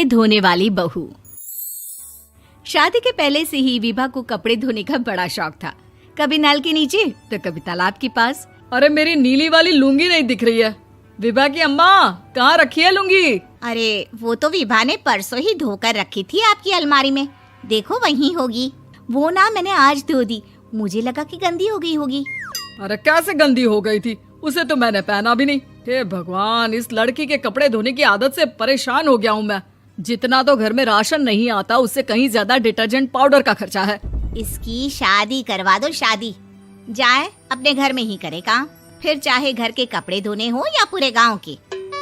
धोने वाली बहू। शादी के पहले से ही विभा को कपड़े धोने का बड़ा शौक था। कभी नल के नीचे तो कभी तालाब के पास। अरे मेरी नीली वाली लुंगी नहीं दिख रही है। विभा की अम्मा, कहाँ रखी है लुंगी? अरे वो तो विभा ने परसों ही धोकर रखी थी आपकी अलमारी में, देखो वहीं होगी। वो ना मैंने आज धो दी, मुझे लगा कि गंदी हो गई होगी। अरे कैसे गंदी हो गई थी? उसे तो मैंने पहना भी नहीं। हे भगवान, इस लड़की के कपड़े धोने की आदत से परेशान हो गया हूँ मैं। जितना तो घर में राशन नहीं आता, उससे कहीं ज्यादा डिटर्जेंट पाउडर का खर्चा है। इसकी शादी करवा दो, शादी। जाए अपने घर में ही करे काम, फिर चाहे घर के कपड़े धोने हो या पूरे गांव के।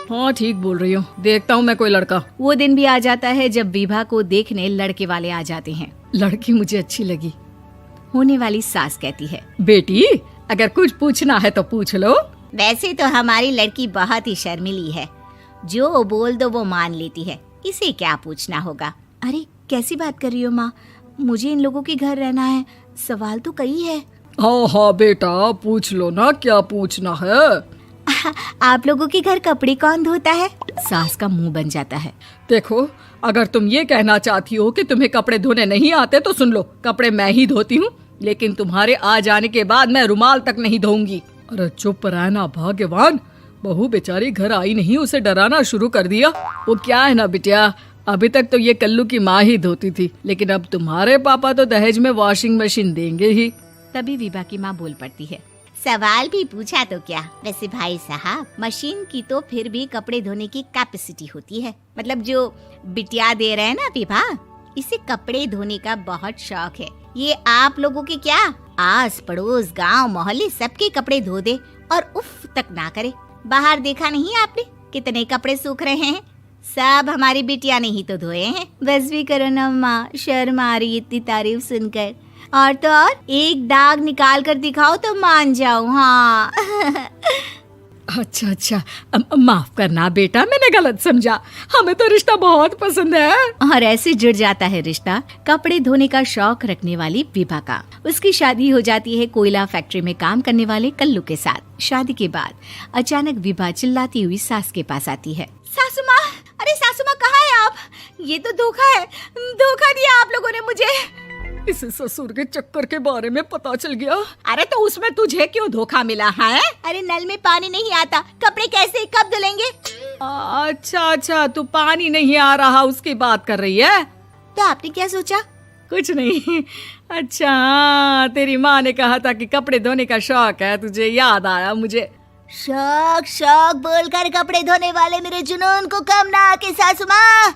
हाँ ठीक बोल रही हो, देखता हूँ मैं कोई लड़का। वो दिन भी आ जाता है जब विभा को देखने लड़के वाले आ जाते हैं। लड़की मुझे अच्छी लगी। होने वाली सास कहती है, बेटी अगर कुछ पूछना है तो पूछ लो। वैसे तो हमारी लड़की बहुत ही शर्मीली है, जो बोल दो वो मान लेती है, इसे क्या पूछना होगा। अरे कैसी बात कर रही हो माँ, मुझे इन लोगों के घर रहना है, सवाल तो कई है। हाँ हाँ बेटा, पूछ लो ना, क्या पूछना है। आप लोगों के घर कपड़े कौन धोता है? सास का मुंह बन जाता है। देखो, अगर तुम ये कहना चाहती हो कि तुम्हें कपड़े धोने नहीं आते तो सुन लो, कपड़े मैं ही धोती हूँ, लेकिन तुम्हारे आ जाने के बाद मैं रुमाल तक नहीं धोऊंगी। अरे चुप रहना भाग्यवान, बहू बेचारी घर आई नहीं, उसे डराना शुरू कर दिया। वो क्या है ना बिटिया, अभी तक तो ये कल्लू की माँ ही धोती थी, लेकिन अब तुम्हारे पापा तो दहेज में वॉशिंग मशीन देंगे ही। तभी विभा की माँ बोल पड़ती है, सवाल भी पूछा तो क्या। वैसे भाई साहब, मशीन की तो फिर भी कपड़े धोने की कैपेसिटी होती है। मतलब जो बिटिया दे रहे हैं ना विभा, इसे कपड़े धोने का बहुत शौक है। ये आप लोगों के क्या, आस पड़ोस गांव मोहल्ले सबके कपड़े धो दे और उफ तक ना करे। बाहर देखा नहीं आपने कितने कपड़े सूख रहे हैं? सब हमारी बिटिया ने ही तो धोए हैं। बस भी करो ना माँ, शर्म आ रही इतनी तारीफ सुनकर। और तो और एक दाग निकाल कर दिखाओ तो मान जाओ। हाँ अच्छा, माफ करना बेटा, मैंने गलत समझा। हमें तो रिश्ता बहुत पसंद है। और ऐसे जुड़ जाता है रिश्ता कपड़े धोने का शौक रखने वाली विभा का। उसकी शादी हो जाती है कोयला फैक्ट्री में काम करने वाले कल्लू के साथ। शादी के बाद अचानक विभा चिल्लाती हुई सास के पास आती है। सासू माँ, अरे सासू माँ कहाँ है आप? ये तो धोखा है, धोखा दिया आप लोगों ने मुझे। इसे ससुर के चक्कर के बारे में पता चल गया। अरे तो उसमें तुझे क्यों धोखा मिला है? अरे नल में पानी नहीं आता, कपड़े कैसे कब धुलेंगे? अच्छा, तू पानी नहीं आ रहा उसकी बात कर रही है। तो आपने क्या सोचा? कुछ नहीं। अच्छा, तेरी माँ ने कहा था कि कपड़े धोने का शौक है तुझे, याद आया मुझे। शौक बोलकर कपड़े धोने वाले मेरे जुनून को कम ना आके सासू माँ,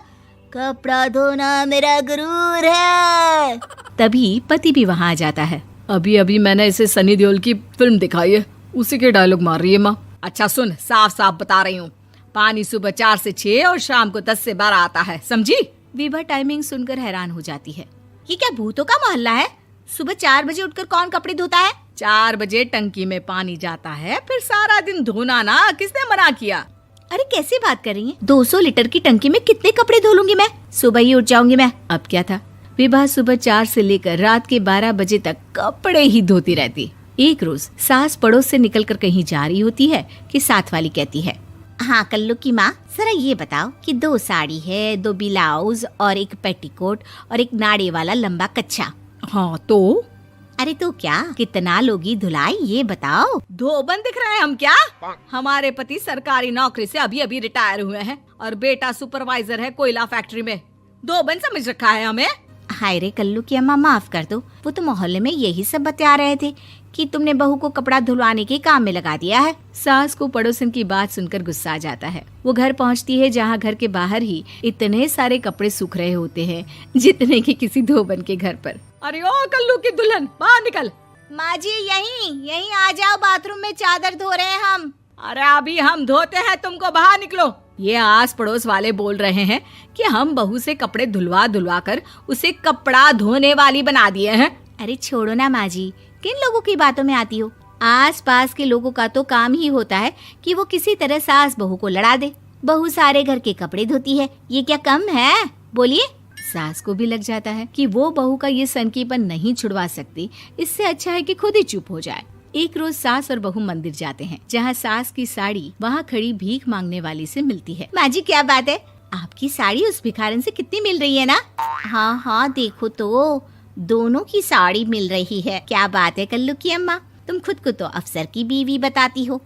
कपड़ा धोना मेरा गुरूर है। तभी पति भी वहाँ आ जाता है। अभी मैंने इसे सनी देओल की फिल्म दिखाई है, उसी के डायलॉग मार रही है माँ। अच्छा सुन, साफ साफ बता रही हूँ, पानी सुबह 4 से 6 और शाम को 10 से 12 आता है, समझी? विभा टाइमिंग सुनकर हैरान हो जाती है। ये क्या भूतों का मोहल्ला है? सुबह 4 बजे उठकर कौन कपड़े धोता है? 4 बजे टंकी में पानी जाता है, फिर सारा दिन धोना ना, किसने मना किया? अरे कैसी बात कर रही हैं? 200 लीटर की टंकी में कितने कपड़े धो लूंगी मैं? सुबह ही उठ जाऊंगी मैं। अब क्या था, विभा सुबह 4 से लेकर रात के 12 बजे तक कपड़े ही धोती रहती। एक रोज सास पड़ोस से निकलकर कहीं जा रही होती है कि साथ वाली कहती है, हाँ कल्लू की माँ, जरा ये बताओ कि 2 साड़ी है, 2 ब्लाउज और एक पेटीकोट और एक नाड़े वाला लंबा कच्छा। हाँ तो? अरे तो क्या, कितना लोगी धुलाई ये बताओ। धोबन दिख रहे हैं हम क्या? हमारे पति सरकारी नौकरी से अभी रिटायर हुए हैं और बेटा सुपरवाइजर है कोयला फैक्ट्री में। धोबन समझ रखा है हमें? हाय रे कल्लू की अम्मा, माफ कर दो, वो तो मोहल्ले में यही सब बता रहे थे कि तुमने बहू को कपड़ा धुलवाने के काम में लगा दिया है। सास को पड़ोसन की बात सुनकर गुस्सा आ जाता है। वो घर पहुंचती है जहां घर के बाहर ही इतने सारे कपड़े सूख रहे होते हैं जितने कि किसी धोबन के घर पर। अरे ओ कल्लू की दुल्हन, बाहर निकल। माँ जी यहीं आ जाओ, बाथरूम में चादर धो रहे हैं हम। अरे अभी हम धोते हैं, तुमको बाहर निकलो। ये आस पड़ोस वाले बोल रहे हैं कि हम बहू से कपड़े धुलवा कर उसे कपड़ा धोने वाली बना दिए हैं। अरे छोड़ो ना माँ जी, किन लोगों की बातों में आती हो? आस पास के लोगों का तो काम ही होता है कि वो किसी तरह सास बहू को लड़ा दे। बहू सारे घर के कपड़े धोती है, ये क्या कम है? बोलिए। सास को भी लग जाता है कि वो बहू का ये सनकीपन नहीं छुड़वा सकती, इससे अच्छा है कि खुद ही चुप हो जाए। एक रोज सास और बहू मंदिर जाते हैं, जहाँ सास की साड़ी वहाँ खड़ी भीख मांगने वाली से मिलती है। माँ जी क्या बात है, आपकी साड़ी उस भिखारन से कितनी मिल रही है ना? हाँ हाँ देखो तो, दोनों की साड़ी मिल रही है। क्या बात है कल्लू की अम्मा, तुम खुद को तो अफसर की बीवी बताती हो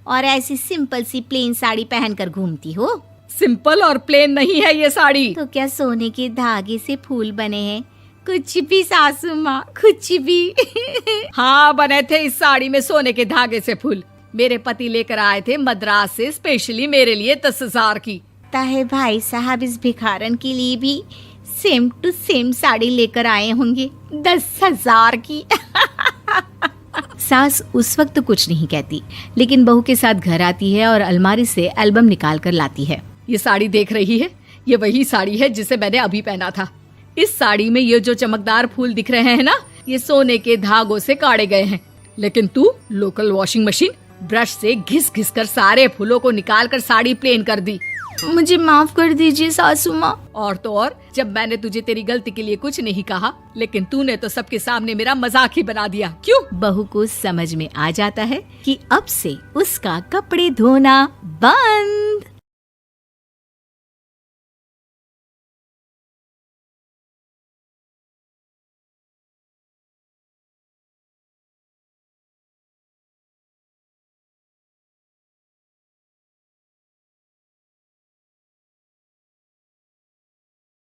और ऐसी सिंपल सी प्लेन साड़ी पहनकर घूमती हो। सिंपल और प्लेन नहीं है ये साड़ी। तो क्या सोने के धागे से फूल बने हैं? कुछ भी सासू माँ, कुछ भी। हाँ बने थे इस साड़ी में सोने के धागे से फूल। मेरे पति लेकर आए थे मद्रास से स्पेशली मेरे लिए 10,000 की। ताहे भाई साहब इस भिखारन के लिए भी सेम टू सेम साड़ी लेकर आए होंगे 10,000 की। सास उस वक्त तो कुछ नहीं कहती, लेकिन बहू के साथ घर आती है और अलमारी से एल्बम निकाल कर लाती है। ये साड़ी देख रही है, ये वही साड़ी है जिसे मैंने अभी पहना था। इस साड़ी में ये जो चमकदार फूल दिख रहे हैं ना, ये सोने के धागों से काटे गए हैं। लेकिन तू लोकल वॉशिंग मशीन ब्रश से घिस घिस कर सारे फूलों को निकाल कर साड़ी प्लेन कर दी। मुझे माफ कर दीजिए सासू माँ। और तो और, जब मैंने तुझे तेरी गलती के लिए कुछ नहीं कहा, लेकिन तूने तो सबके सामने मेरा मजाक ही बना दिया। क्यों? बहू को समझ में आ जाता है कि अब से उसका कपड़े धोना बंद।